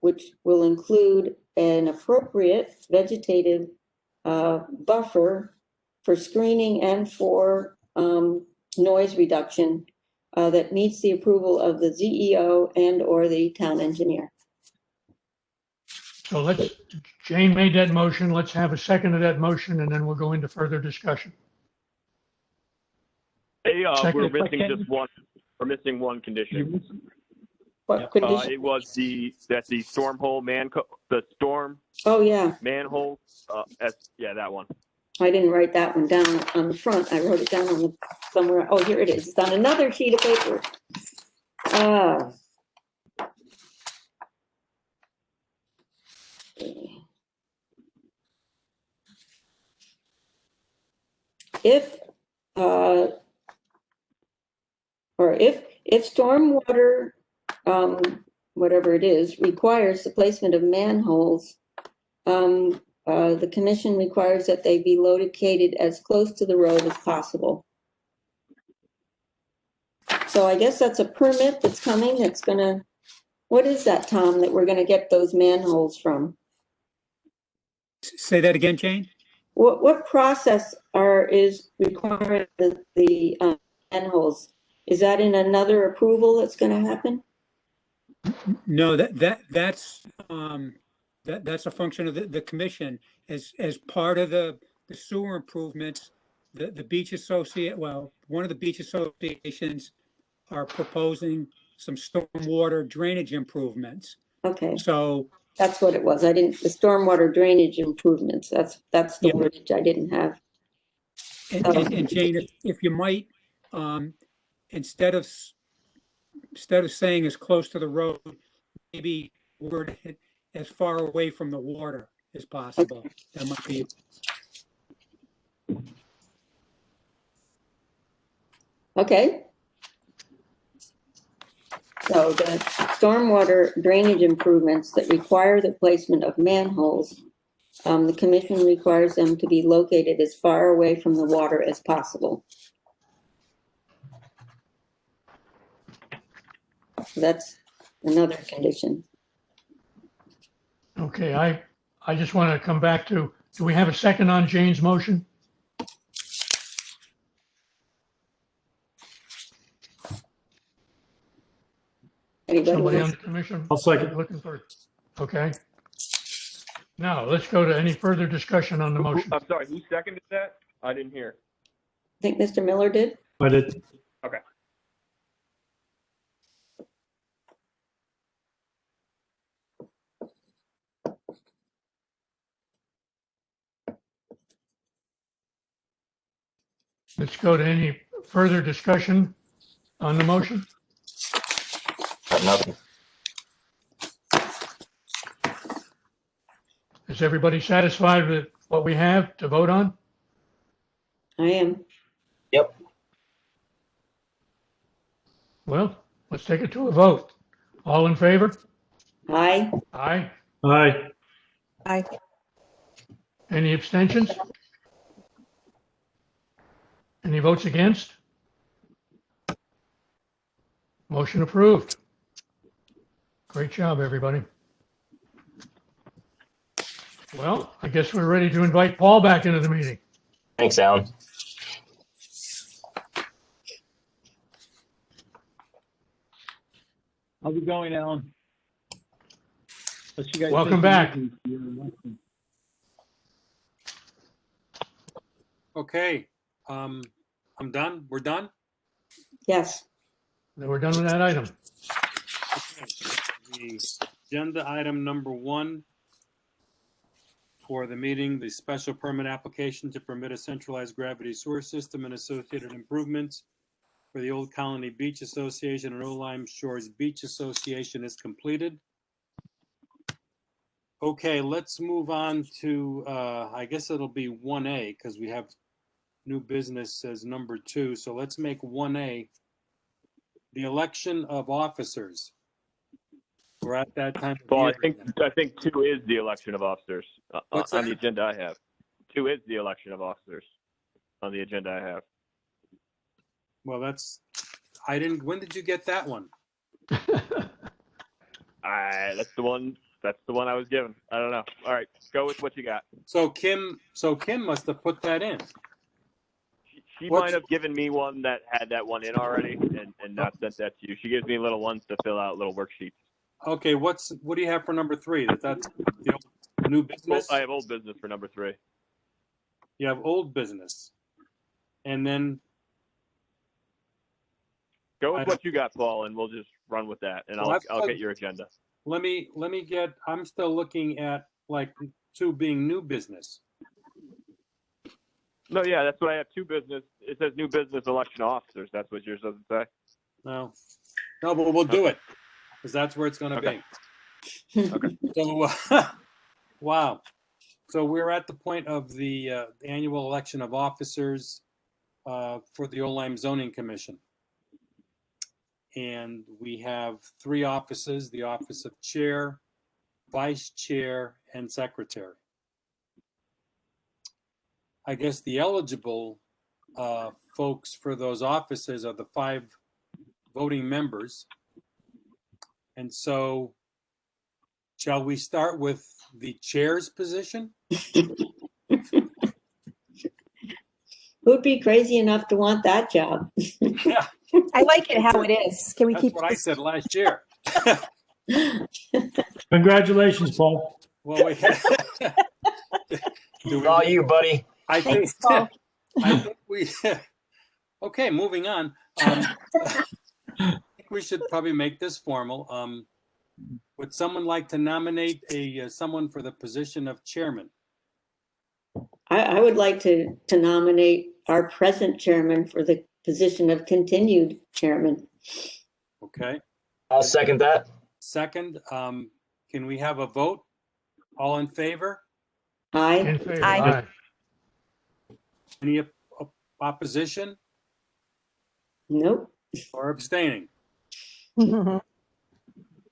which will include an appropriate vegetative buffer for screening and for noise reduction that meets the approval of the ZEO and/or the town engineer. So Jane made that motion. Let's have a second of that motion, and then we'll go into further discussion. Hey, Second. we're missing just one. We're missing one condition. What condition? It was the storm hole the storm Oh, yeah. manhole. Yeah, that one. I didn't write that one down on the front. I wrote it down on somewhere. Oh, here it is. It's on another sheet of paper. If stormwater, whatever it is, requires the placement of manholes, the commission requires that they be located as close to the road as possible. So I guess that's a permit that's coming, that's gonna, what is that, Tom, that we're gonna get those manholes from? Say that again, Jane? What process is requiring the manholes? Is that in another approval that's gonna happen? No, that's a function of the commission as part of the sewer improvements. The beach one of the beach associations are proposing some stormwater drainage improvements. Okay. So that's what it was. The stormwater drainage improvements. That's the wordage I didn't have. And Jane, if you might, instead of saying as close to the road, maybe word it as far away from the water as possible. Okay. That might be. Okay. So the stormwater drainage improvements that require the placement of manholes, the commission requires them to be located as far away from the water as possible. That's another condition. Okay, I just want to come back to, do we have a second on Jane's motion? Somebody on the commission? I'll second. Looking for, okay. Now, let's go to any further discussion on the motion. I'm sorry, who seconded that? I didn't hear. I think Mr. Miller did. I did. Okay. Let's go to any further discussion on the motion. Nothing. Is everybody satisfied with what we have to vote on? I am. Yep. Well, let's take it to a vote. All in favor? Aye. Aye. Aye. Aye. Any abstentions? Any votes against? Motion approved. Great job, everybody. Well, I guess we're ready to invite Paul back into the meeting. Thanks, Alan. How's it going, Alan? You guys Welcome back. Okay, I'm done. We're done? Yes. Then we're done with that item. Okay. The agenda item number 1 for the meeting, the special permit application to permit a centralized gravity sewer system and associated improvements for the Old Colony Beach Association and Old Lyme Shores Beach Association is completed. Okay, let's move on to, I guess it'll be 1A because we have new business as number 2. So let's make 1A the election of officers. We're at that time of Well, year. I think 2 is the election of officers What's on the that? agenda I have. 2 is the election of officers on the agenda I have. Well, that's, when did you get that one? That's the one I was given. I don't know. All right, go with what you got. So Kim must have put that in. She might have given me one that had that one in already and not sent that to you. She gives me little ones to fill out, little worksheets. Okay, what do you have for number 3? That's the old, new business? I have old business for number 3. You have old business. And then Go with what you got, Paul, and we'll just run with that, and I'll get your agenda. let me get, I'm still looking at like 2 being new business. No, yeah, that's what I have. 2 business. It says new business election of officers. That's what yours doesn't say. No, but we'll do it because that's where it's going to Okay. be. Okay. So, wow. So we're at the point of the annual election of officers for the Old Zoning Commission. And we have 3 offices, the office of chair, vice chair, and secretary. I guess the eligible folks for those offices are the 5 voting members. And so shall we start with the chair's position? Who'd be crazy enough to want that job? Yeah. I like it how it is. Can we That's keep what I said last year. Congratulations, Paul. Well, All you, buddy. I think, Thanks, Paul. I think we, okay, moving on. I think we should probably make this formal. Would someone like to nominate someone for the position of chairman? I would like to nominate our present chairman for the position of continued chairman. Okay, I'll second that. second, can we have a vote? All in favor? Aye. In favor? Aye. Any opposition Nope. or abstaining?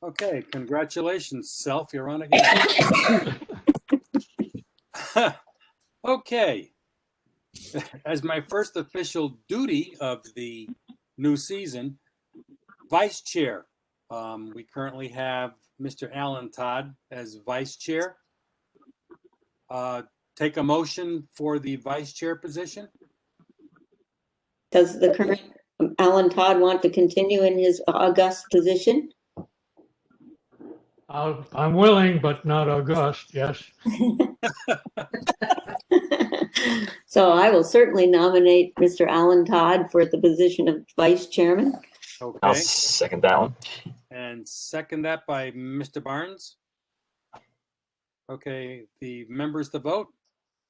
Okay, congratulations, Self, you're on again. Okay, as my first official duty of the new season, vice chair. We currently have Mr. Alan Todd as vice chair. Take a motion for the vice chair position. Does the current Alan Todd want to continue in his august position? I'm willing, but not august, yes. So I will certainly nominate Mr. Alan Todd for the position of vice chairman. I'll Okay, second that one. and second that by Mr. Barnes. Okay, the members to vote.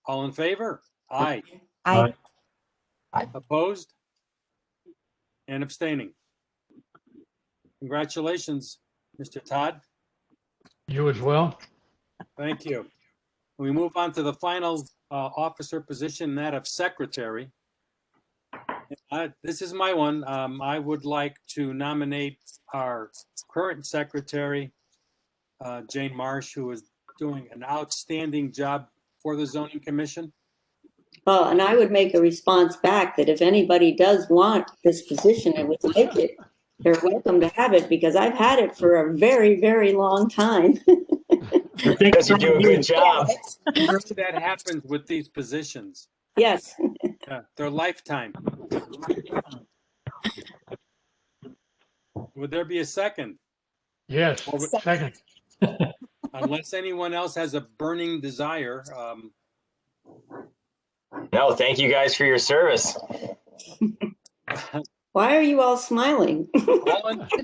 All in favor? Aye. Aye. Opposed? And abstaining. Congratulations, Mr. Todd. You as well? Thank you. We move on to the final officer position, that of secretary. This is my one. I would like to nominate our current secretary, Jane Marsh, who is doing an outstanding job for the zoning commission. Well, and I would make a response back that if anybody does want this position and would like it, they're welcome to have it because I've had it for a very, very long time. I think you do a good job. That happens with these positions. Yes. They're lifetime. Would there be a second? Yes, second. Unless anyone else has a burning desire. No, thank you guys for your service. Why are you all smiling?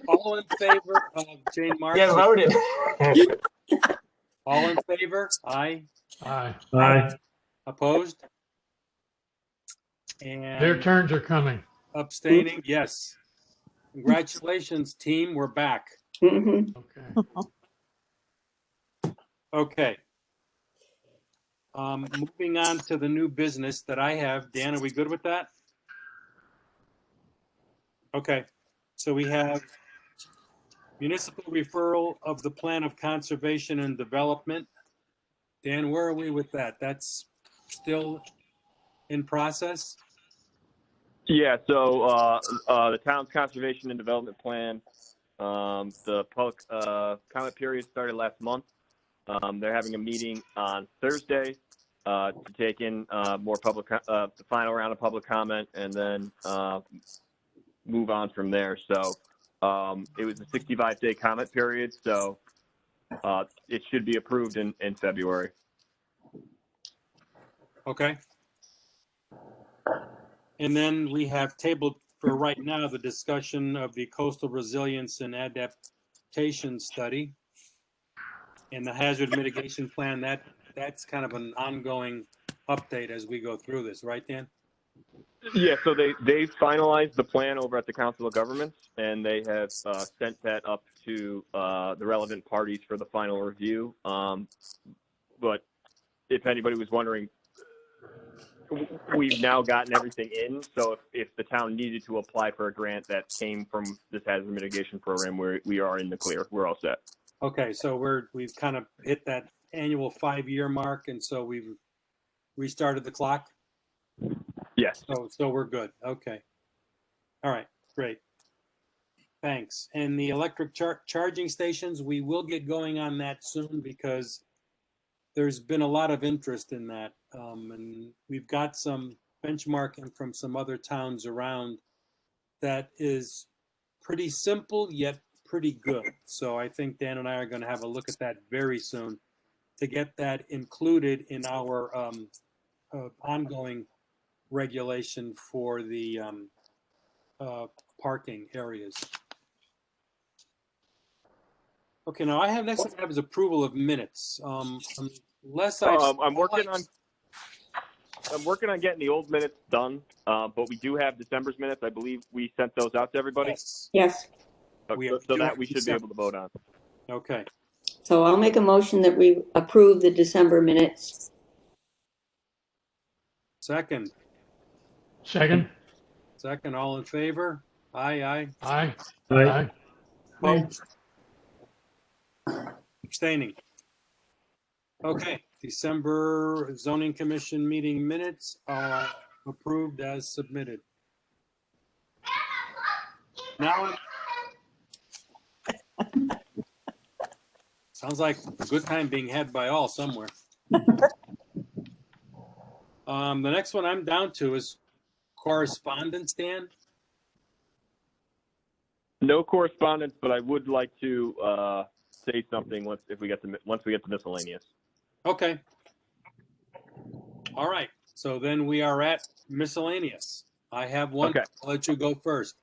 All in favor of Jane Marsh? Yeah, voted. All in favor? Aye. Aye. Aye. Opposed? Their And turns are coming. abstaining? Yes. Congratulations, team. We're back. Mhm. Okay. Okay. Moving on to the new business that I have. Dan, are we good with that? Okay. So we have municipal referral of the plan of conservation and development. Dan, where are we with that? That's still in process? Yeah, so the town's conservation and development plan, the public comment period started last month. They're having a meeting on Thursday to take in more public, the final round of public comment, and then move on from there. So it was a 65-day comment period, so it should be approved in February. Okay. And then we have tabled for right now the discussion of the coastal resilience and adaptation study and the hazard mitigation plan. That's kind of an ongoing update as we go through this, right, Dan? Yeah, so they finalized the plan over at the Council of Governments, and they have sent that up to the relevant parties for the final review. But if anybody was wondering, we've now gotten everything in. So if the town needed to apply for a grant that came from this hazard mitigation program, we are in the clear. We're all set. Okay, so we've kind of hit that annual 5-year mark, and so we've restarted the clock. Yes. So we're good. Okay. All right. Great. Thanks. And the electric charging stations, we will get going on that soon because there's been a lot of interest in that. And we've got some benchmarking from some other towns around that is pretty simple yet pretty good. So I think Dan and I are going to have a look at that very soon to get that included in our ongoing regulation for the parking areas. Okay, now next I have is approval of minutes. Unless I'm working on getting the old minutes done, but we do have December's minutes. I believe we sent those out to everybody. Yes. So that we should be able to vote on. Okay. So I'll make a motion that we approve the December minutes. Second. Second. Second, all in favor? Aye. Aye. Aye. Opposed? Abstaining. Okay, December zoning commission meeting minutes are approved as submitted. Now, sounds like a good time being had by all somewhere. The next one I'm down to is correspondence, Dan. No correspondence, but I would like to say something once we get to miscellaneous. Okay. All right. So then we are at miscellaneous. I have one. Okay. I'll let you go first.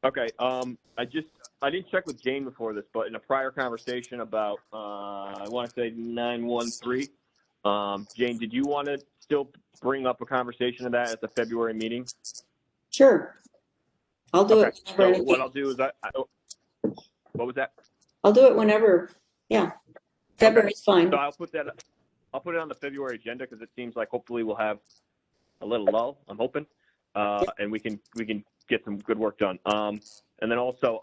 Okay. I didn't check with Jane before this, but in a prior conversation about I want to say 913, Jane, did you want to still bring up a conversation of that at the February meeting? Sure. I'll do it. So what I'll do is what was that? I'll do it whenever. Yeah. February's fine. So I'll put it on the February agenda because it seems like hopefully we'll have a little lull, I'm hoping, and we can get some good work done. And then also,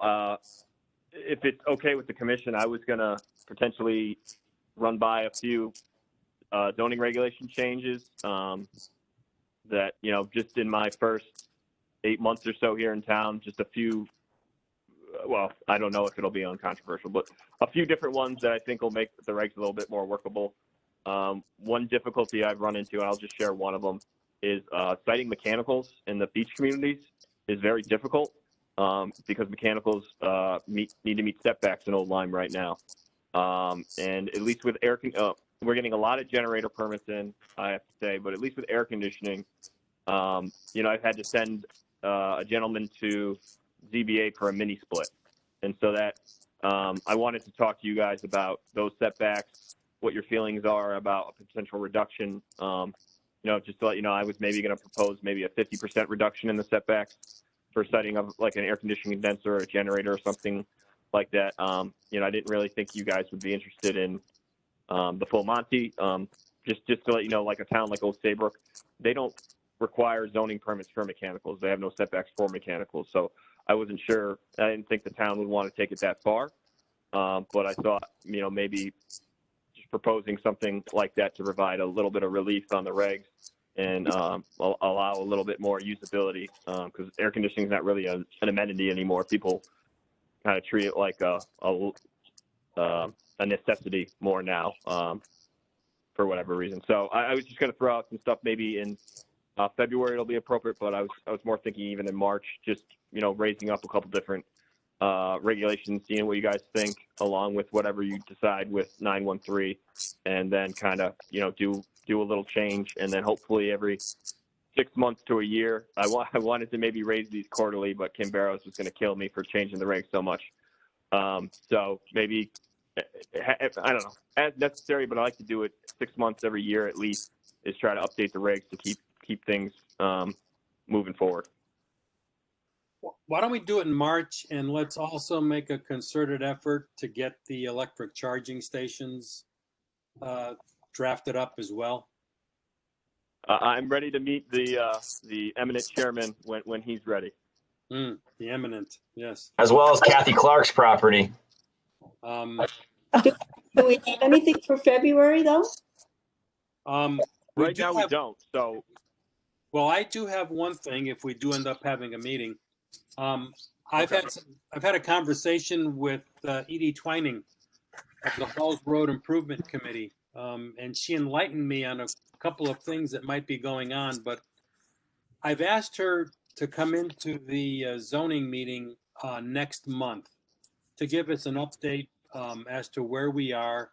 if it's okay with the commission, I was gonna potentially run by a few zoning regulation changes that, just in my first 8 months or so here in town, just a few, well, I don't know if it'll be uncontroversial, but a few different ones that I think will make the regs a little bit more workable. One difficulty I've run into, and I'll just share one of them, is citing mechanicals in the beach communities is very difficult because mechanicals need to meet setbacks in Old Lyme right now. And at least with we're getting a lot of generator permits in, I have to say, but at least with air conditioning, I've had to send a gentleman to ZBA for a mini split. And so that I wanted to talk to you guys about those setbacks, what your feelings are about a potential reduction. Just to let you know, I was maybe going to propose maybe a 50% reduction in the setbacks for setting up like an air conditioning condenser or a generator or something like that. I didn't really think you guys would be interested in the full Monty. Just to let you know, like a town like Old Saybrook, they don't require zoning permits for mechanicals. They have no setbacks for mechanicals. So I wasn't sure. I didn't think the town would want to take it that far. But I thought, maybe just proposing something like that to provide a little bit of relief on the regs and allow a little bit more usability, because air conditioning is not really an amenity anymore. People kind of treat it like a necessity more now, for whatever reason. So I was just going to throw out some stuff maybe in February it'll be appropriate, but I was more thinking even in March, just raising up a couple different regulations, seeing what you guys think, along with whatever you decide with 913, and then kind of do a little change, and then hopefully every 6 months to a year. I wanted to maybe raise these quarterly, but Kim Barrows was going to kill me for changing the regs so much. So maybe, I don't know, as necessary, but I like to do it 6 months every year at least, is try to update the regs to keep things moving forward. Why don't we do it in March, and let's also make a concerted effort to get the electric charging stations drafted up as well. I'm ready to meet the eminent chairman when he's ready. The eminent, yes. As well as Kathy Clark's property. Do we have anything for February though? Right now we don't. So, well, I do have one thing. If we do end up having a meeting, I've had a conversation with Edie Twining of the Halls Road Improvement Committee, and she enlightened me on a couple of things that might be going on. But I've asked her to come into the zoning meeting next month to give us an update as to where we are,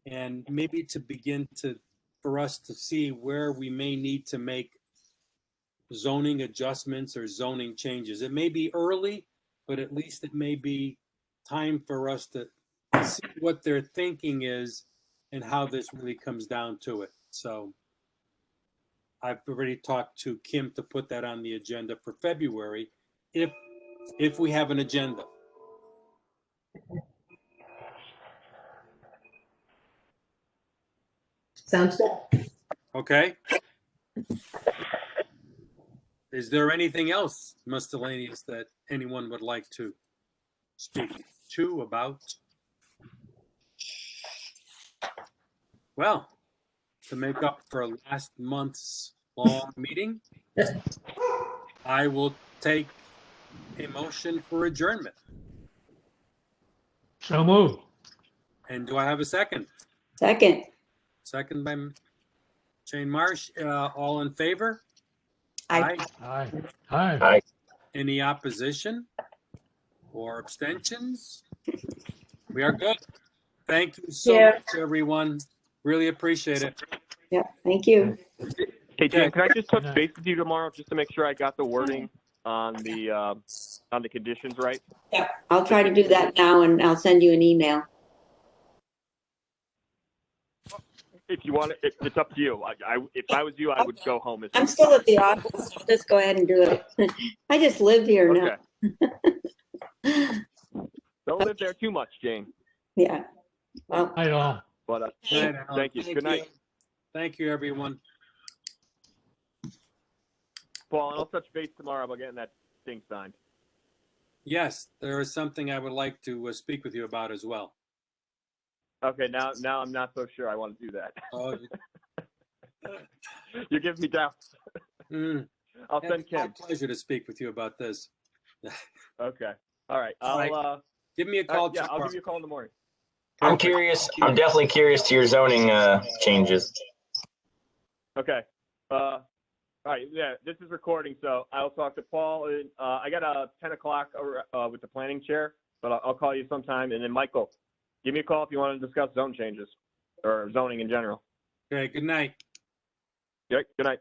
and maybe to begin for us to see where we may need to make zoning adjustments or zoning changes. It may be early, but at least it may be time for us to see what their thinking is and how this really comes down to it. So I've already talked to Kim to put that on the agenda for February, if we have an agenda. Sounds good. Okay. Is there anything else miscellaneous that anyone would like to speak to about? Well, to make up for last month's long meeting, I will take a motion for adjournment. So moved. And do I have a second? Second. Second by Jane Marsh. All in favor? Aye. Aye. Aye. Aye. Any opposition or abstentions? We are good. Thank you so much, everyone. Really appreciate it. Yeah, thank you. Hey, Jane, can I just touch base with you tomorrow just to make sure I got the wording on the conditions right? Yeah, I'll try to do that now, and I'll send you an email. If you want it, it's up to you. If I was you, I would go home. I'm still at the office. So I'll just go ahead and do it. I just live here now. Don't live there too much, Jane. Yeah. Well, I don't. But thank you. Good night. Thank you, everyone. Paul, and I'll touch base tomorrow about getting that thing signed. Yes, there is something I would like to speak with you about as well. Okay, now I'm not so sure I want to do that. Oh, You're giving me doubts. I'll send Kim. It's my pleasure to speak with you about this. Okay. All right. I'll give me a call. Yeah, I'll give you a call in the morning. I'm curious. I'm definitely curious to your zoning changes. Okay. All right. Yeah, this is recording, so I'll talk to Paul. And, I got a 10 o'clock with the planning chair, but I'll call you sometime. And then Michael, give me a call if you want to discuss zone changes or zoning in general. Okay. Good night. Okay. Good night.